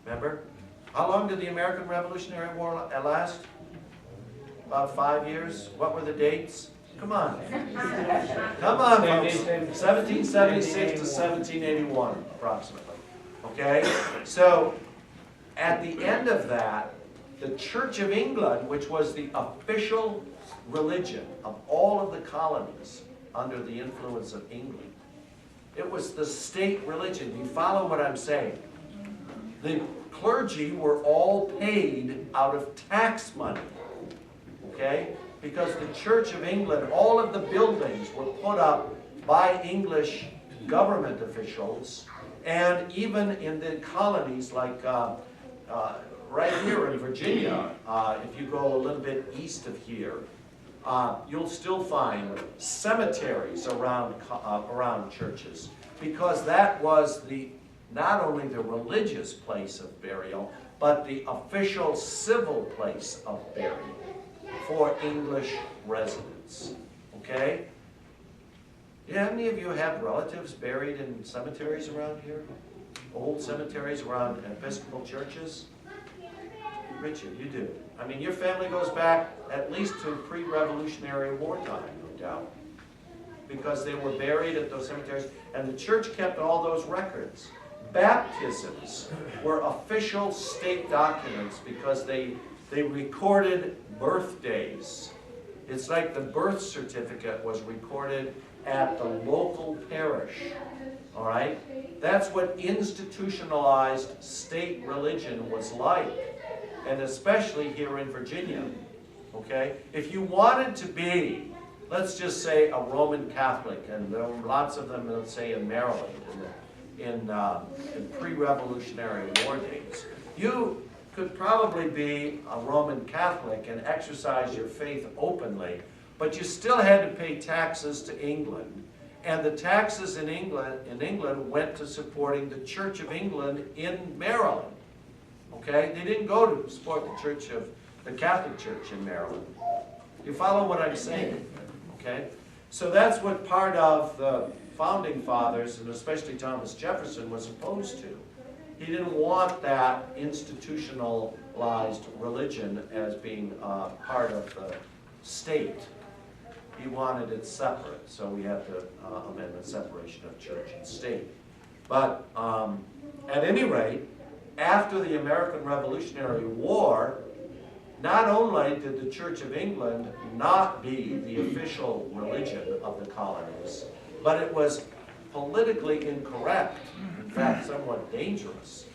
Remember? How long did the American Revolutionary War last? About 5 years. What were the dates? Come on. Come on, folks. 1776 to 1781, approximately. Okay? So, at the end of that, the Church of England, which was the official religion of all of the colonies under the influence of England, it was the state religion. You follow what I'm saying? The clergy were all paid out of tax money. Okay? Because the Church of England, all of the buildings were put up by English government officials, and even in the colonies like right here in Virginia, if you go a little bit east of here, you'll still find cemeteries around churches, because that was not only the religious place of burial, but the official civil place of burial for English residents. Okay? Yeah, how many of you have relatives buried in cemeteries around here? Old cemeteries around Episcopal churches? Richard, you do. I mean, your family goes back at least to pre-Revolutionary War time, no doubt, because they were buried at those cemeteries, and the church kept all those records. Baptisms were official state documents because they recorded birthdays. It's like the birth certificate was recorded at the local parish. All right? That's what institutionalized state religion was like. And especially here in Virginia. Okay? If you wanted to be, let's just say, a Roman Catholic, and there were lots of them, let's say, in Maryland, in pre-Revolutionary War days, you could probably be a Roman Catholic and exercise your faith openly, but you still had to pay taxes to England. And the taxes in England went to supporting the Church of England in Maryland. Okay? They didn't go to support the Catholic Church in Maryland. You follow what I'm saying? Okay? So that's what part of the Founding Fathers, and especially Thomas Jefferson, was opposed to. He didn't want that institutionalized religion as being part of the state. He wanted it separate, so we have to amend the separation of church and state. But at any rate, after the American Revolutionary War, not only did the Church of England not be the official religion of the colonies, but it was politically incorrect, in fact somewhat dangerous,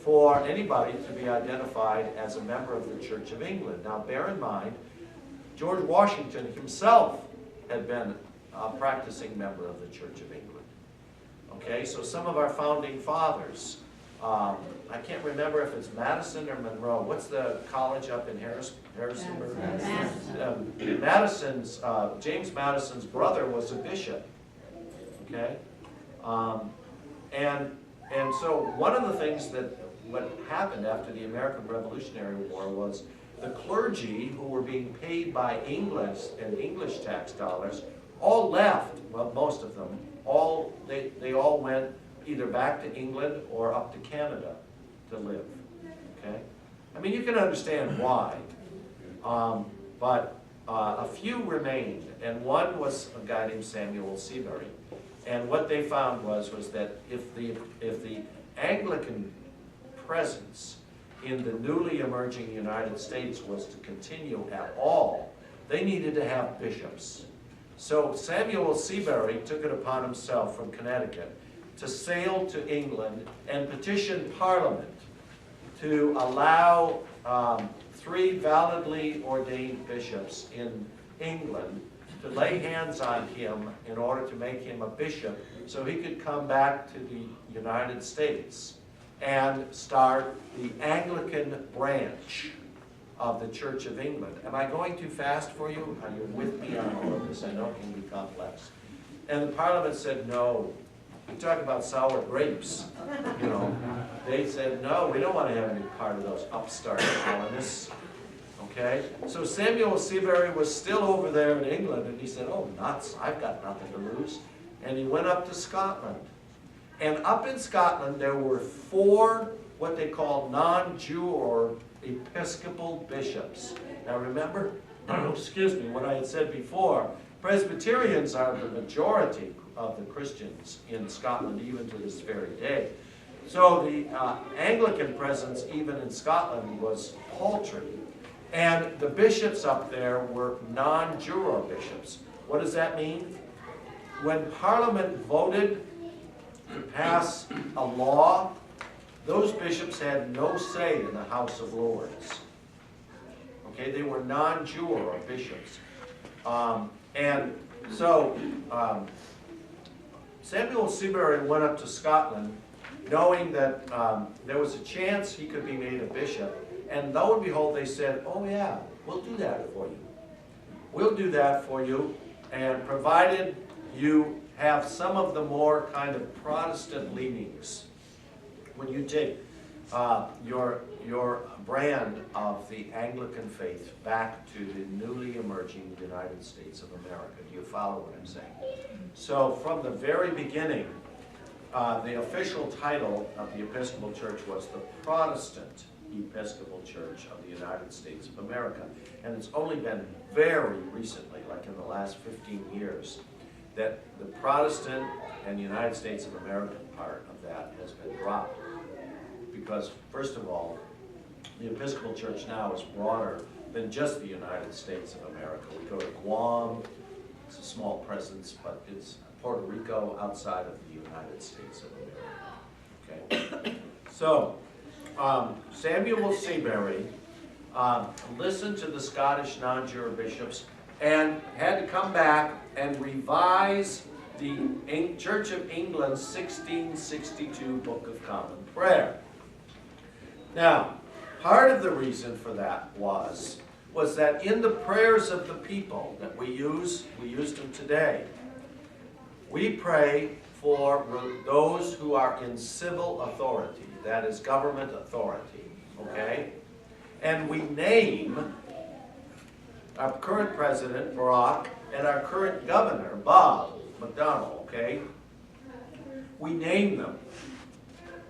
for anybody to be identified as a member of the Church of England. Now bear in mind, George Washington himself had been a practicing member of the Church of England. Okay, so some of our founding fathers, I can't remember if it's Madison or Monroe. What's the college up in Harrisonburg? Madison's, James Madison's brother was a bishop. Okay? And so one of the things what happened after the American Revolutionary War was the clergy, who were being paid by England and English tax dollars, all left. Well, most of them. They all went either back to England or up to Canada to live. Okay? I mean, you can understand why. But a few remained, and one was a guy named Samuel Seabury. And what they found was that if the Anglican presence in the newly emerging United States was to continue at all, they needed to have bishops. So Samuel Seabury took it upon himself from Connecticut to sail to England and petition Parliament to allow 3 validly ordained bishops in England to lay hands on him in order to make him a bishop so he could come back to the United States and start the Anglican branch of the Church of England. Am I going too fast for you? Are you with me on all of this? I know it can be complex. And the Parliament said no. We talk about sour grapes, you know. They said, no, we don't want to have any part of those upstart colonists. Okay? So Samuel Seabury was still over there in England, and he said, oh, nuts, I've got nothing to lose. And he went up to Scotland. And up in Scotland, there were 4 what they call non-Jew or Episcopal bishops. Now remember, excuse me, what I had said before, Presbyterians are the majority of the Christians in Scotland even to this very day. So the Anglican presence even in Scotland was paltry. And the bishops up there were non-juror bishops. What does that mean? When Parliament voted to pass a law, those bishops had no say in the House of Lords. Okay, they were non-juror bishops. Samuel Seabury went up to Scotland knowing that there was a chance he could be made a bishop. And lo and behold, they said, oh yeah, we'll do that for you. We'll do that for you, and provided you have some of the more kind of Protestant leanings. When you take your brand of the Anglican faith back to the newly emerging United States of America. Do you follow what I'm saying? So from the very beginning, the official title of the Episcopal Church was the Protestant Episcopal Church of the United States of America. And it's only been very recently, like in the last 15 years, that the Protestant and United States of America part of that has been dropped. Because, first of all, the Episcopal Church now is broader than just the United States of America. We go to Guam, it's a small presence, but it's Puerto Rico outside of the United States of America. Okay? So, Samuel Seabury listened to the Scottish non-juror bishops and had to come back and revise the Church of England's 1662 Book of Common Prayer. Now, part of the reason for that was that in the prayers of the people that we use them today, we pray for those who are in civil authority, that is government authority, okay? And we name our current president, Barack, and our current governor, Bob McDonnell, okay? We name them.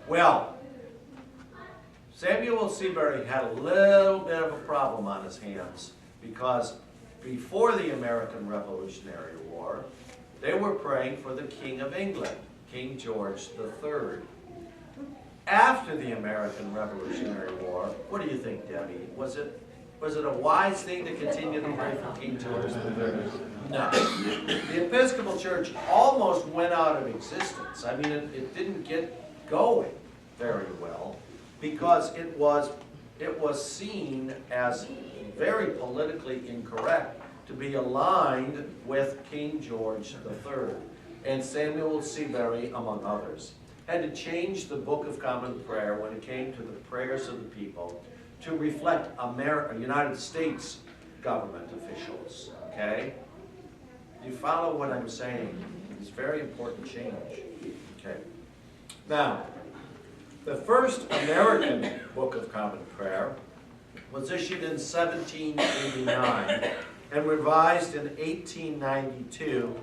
Well, Samuel Seabury had a little bit of a problem on his hands because before the American Revolutionary War, they were praying for the King of England, King George III. After the American Revolutionary War, what do you think, Debbie? Was it a wise thing to continue to pray for King George III? No. The Episcopal Church almost went out of existence. I mean, it didn't get going very well because it was seen as very politically incorrect to be aligned with King George III. And Samuel Seabury, among others, had to change the Book of Common Prayer when it came to the prayers of the people to reflect United States government officials, okay? You follow what I'm saying? It's a very important change, okay? Now, the first American Book of Common Prayer was issued in 1789 and revised in 1892.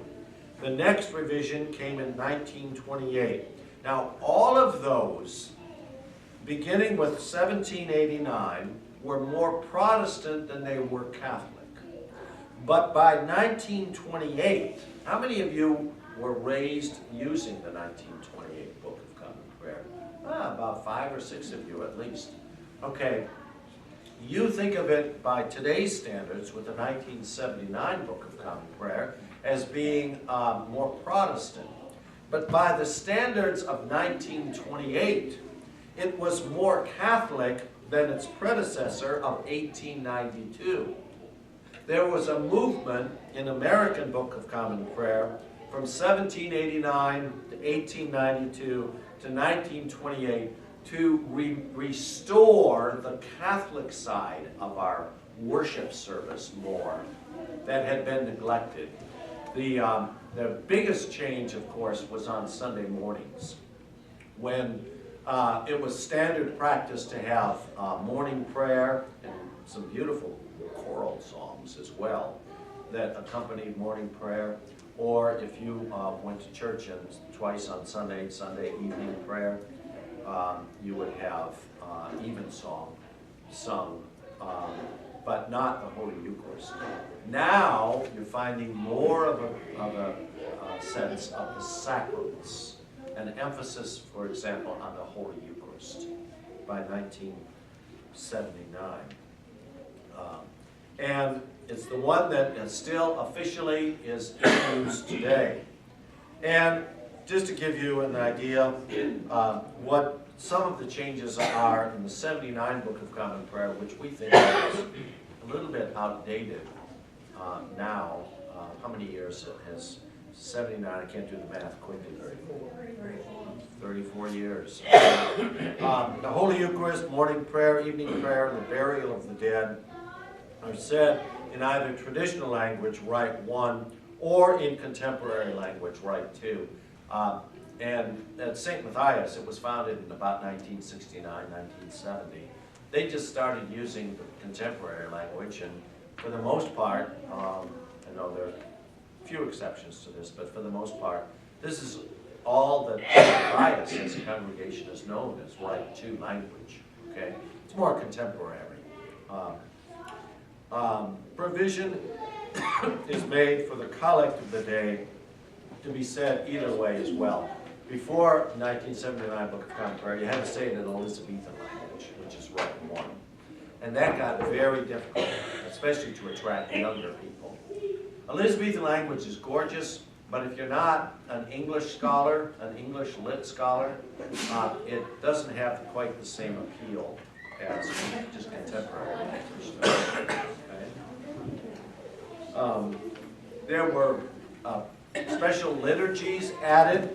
The next revision came in 1928. Now, all of those, beginning with 1789, were more Protestant than they were Catholic. But by 1928, how many of you were raised using the 1928 Book of Common Prayer? About 5 or 6 of you at least. Okay, you think of it by today's standards with the 1979 Book of Common Prayer as being more Protestant. But by the standards of 1928, it was more Catholic than its predecessor of 1892. There was a movement in American Book of Common Prayer from 1789 to 1892 to 1928 to restore the Catholic side of our worship service more that had been neglected. The biggest change, of course, was on Sunday mornings when it was standard practice to have morning prayer and some beautiful choral songs as well that accompanied morning prayer. Or if you went to church twice on Sunday evening prayer, you would have evensong sung, but not the Holy Eucharist. Now you're finding more of a sense of the sacraments, an emphasis, for example, on the Holy Eucharist by 1979. And it's the one that still officially is in use today. And just to give you an idea what some of the changes are in the 79 Book of Common Prayer, which we think is a little bit outdated now. How many years has 79? I can't do the math quickly. 34 years. The Holy Eucharist, morning prayer, evening prayer, and the burial of the dead are said in either traditional language, Rite 1, or in contemporary language, Rite 2. And at St. Matthias, it was founded in about 1969, 1970. They just started using the contemporary language, and for the most part, I know there are a few exceptions to this, but for the most part, this is all that St. Matthias as a congregation is known as Rite 2 language. Okay, it's more contemporary. Provision is made for the collect of the day to be said either way as well. Before 1979 Book of Common Prayer, you had to say it in Elizabethan language, which is Rite 1. And that got very difficult, especially to attract younger people. Elizabethan language is gorgeous, but if you're not an English scholar, an English lit scholar, it doesn't have quite the same appeal as just contemporary language. Okay? There were special liturgies added.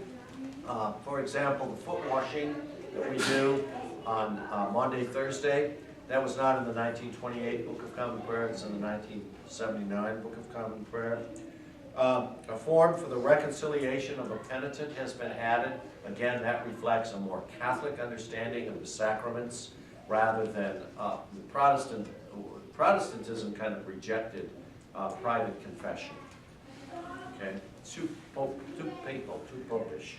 For example, the foot washing that we do on Maundy, Thursday, that was not in the 1928 Book of Common Prayer, it's in the 1979 Book of Common Prayer. A form for the reconciliation of a penitent has been added. Again, that reflects a more Catholic understanding of the sacraments rather than Protestantism kind of rejected private confession. Okay, too papal, too popish.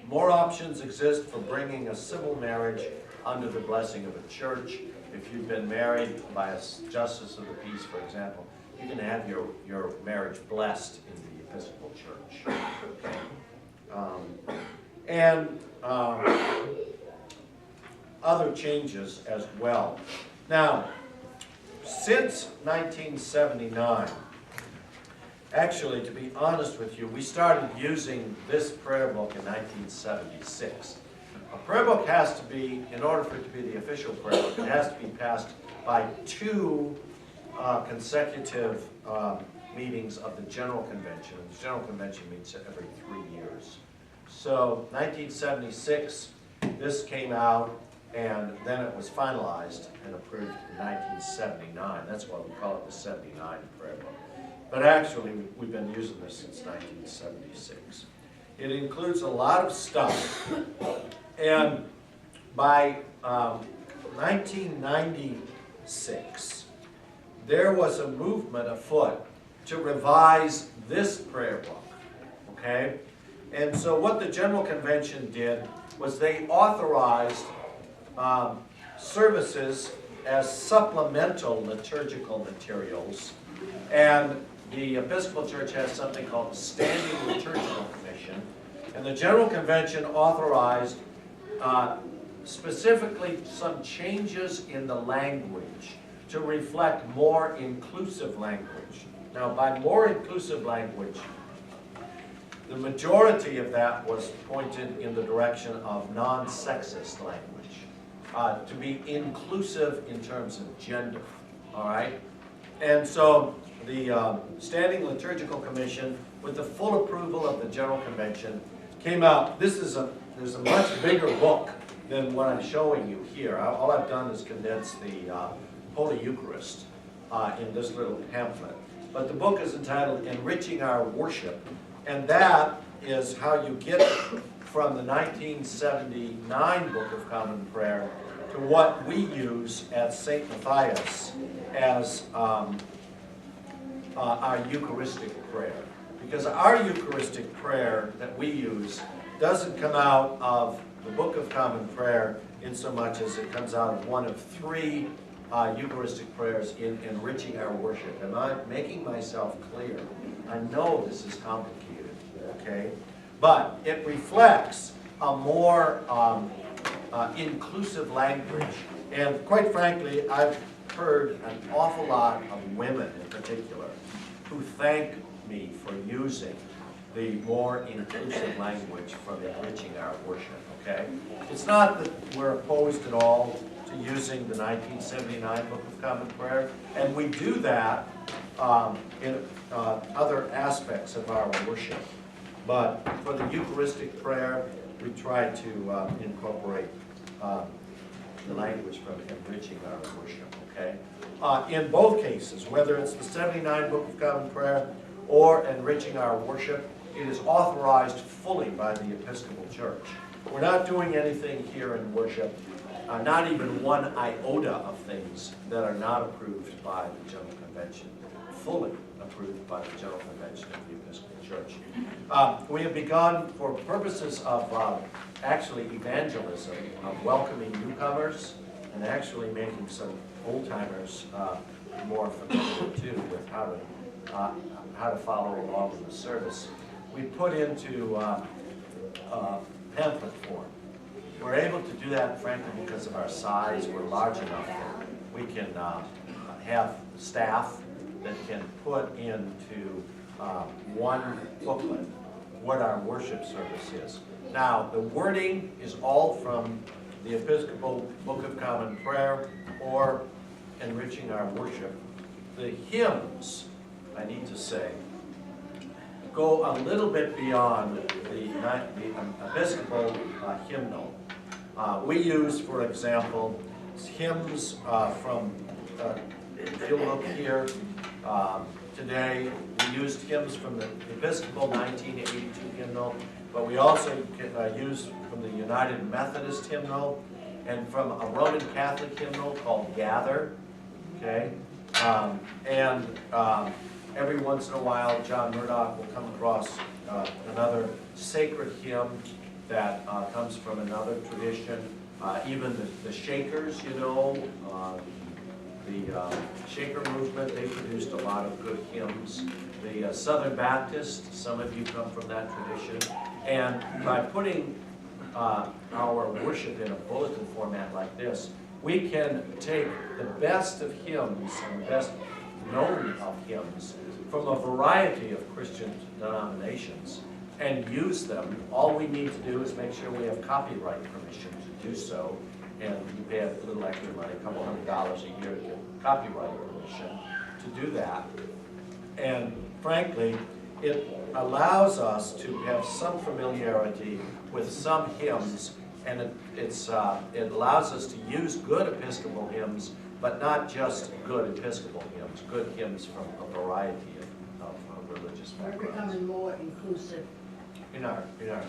More options exist for bringing a civil marriage under the blessing of a church. If you've been married by a justice of the peace, for example, you can have your marriage blessed in the Episcopal Church. Okay. Other changes as well. Now, since 1979, actually, to be honest with you, we started using this prayer book in 1976. A prayer book has to be, in order for it to be the official prayer book, it has to be passed by 2 consecutive meetings of the General Convention. The General Convention meets every 3 years. So 1976, this came out, and then it was finalized and approved in 1979. That's why we call it the 79 prayer book. But actually, we've been using this since 1976. It includes a lot of stuff. And by 1996, there was a movement afoot to revise this prayer book. Okay? And so what the General Convention did was they authorized services as supplemental liturgical materials, and the Episcopal Church has something called the Standing Liturgical Commission, and the General Convention authorized specifically some changes in the language to reflect more inclusive language. Now, by more inclusive language, the majority of that was pointed in the direction of non-sexist language, to be inclusive in terms of gender, all right? And so the Standing Liturgical Commission, with the full approval of the General Convention, came out. There's a much bigger book than what I'm showing you here. All I've done is condense the Holy Eucharist in this little pamphlet. But the book is entitled Enriching Our Worship, and that is how you get from the 1979 Book of Common Prayer to what we use at St. Matthias as our Eucharistic prayer. Because our Eucharistic prayer that we use doesn't come out of the Book of Common Prayer in so much as it comes out of one of three Eucharistic prayers in enriching our worship. Am I making myself clear? I know this is complicated, okay? But it reflects a more inclusive language. And quite frankly, I've heard an awful lot of women in particular who thank me for using the more inclusive language from enriching our worship, okay? It's not that we're opposed at all to using the 1979 Book of Common Prayer, and we do that in other aspects of our worship. But for the Eucharistic prayer, we try to incorporate the language from enriching our worship, okay? In both cases, whether it's the 79 Book of Common Prayer or enriching our worship, it is authorized fully by the Episcopal Church. We're not doing anything here in worship, not even one iota of things that are not approved by the General Convention, fully approved by the General Convention of the Episcopal Church. We have begun, for purposes of actually evangelism, of welcoming newcomers and actually making some old-timers more familiar too with how to follow along with the service. We put into pamphlet form. We're able to do that, frankly, because of our size. We're large enough that we can have staff that can put into one booklet what our worship service is. Now, the wording is all from the Episcopal Book of Common Prayer or enriching our worship. The hymns, I need to say, go a little bit beyond the Episcopal hymnal. We use, for example, hymns from, if you look here, today we used hymns from the Episcopal 1982 hymnal, but we also use from the United Methodist hymnal and from a Roman Catholic hymnal called Gather, okay? Every once in a while, John Murdoch will come across another sacred hymn that comes from another tradition. Even the Shakers, you know, the Shaker movement, they produced a lot of good hymns. The Southern Baptist, some of you come from that tradition. And by putting our worship in a bulletin format like this, we can take the best of hymns and the best known of hymns from a variety of Christian denominations and use them. All we need to do is make sure we have copyright permission to do so, and you pay a little extra money, a couple $100 a year to get copyright permission to do that. And frankly, it allows us to have some familiarity with some hymns, and it allows us to use good Episcopal hymns, but not just good Episcopal hymns, good hymns from a variety of religious backgrounds. We're becoming more inclusive. In our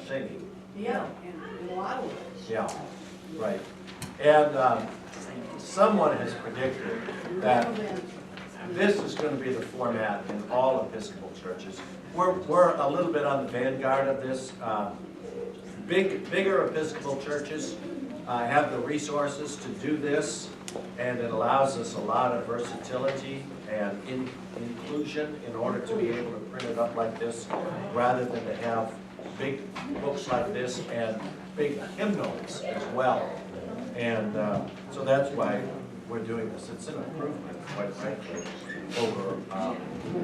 singing. Yeah, in a lot of ways. Yeah, right. And someone has predicted that this is going to be the format in all Episcopal churches. We're a little bit on the vanguard of this. Bigger Episcopal churches have the resources to do this, and it allows us a lot of versatility and inclusion in order to be able to print it up like this, rather than to have big books like this and big hymnals as well. And so that's why we're doing this. It's an improvement, quite frankly, over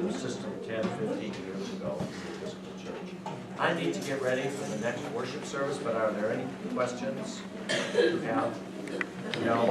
the system 10, 15 years ago in the Episcopal Church. I need to get ready for the next worship service, but are there any questions you have? No?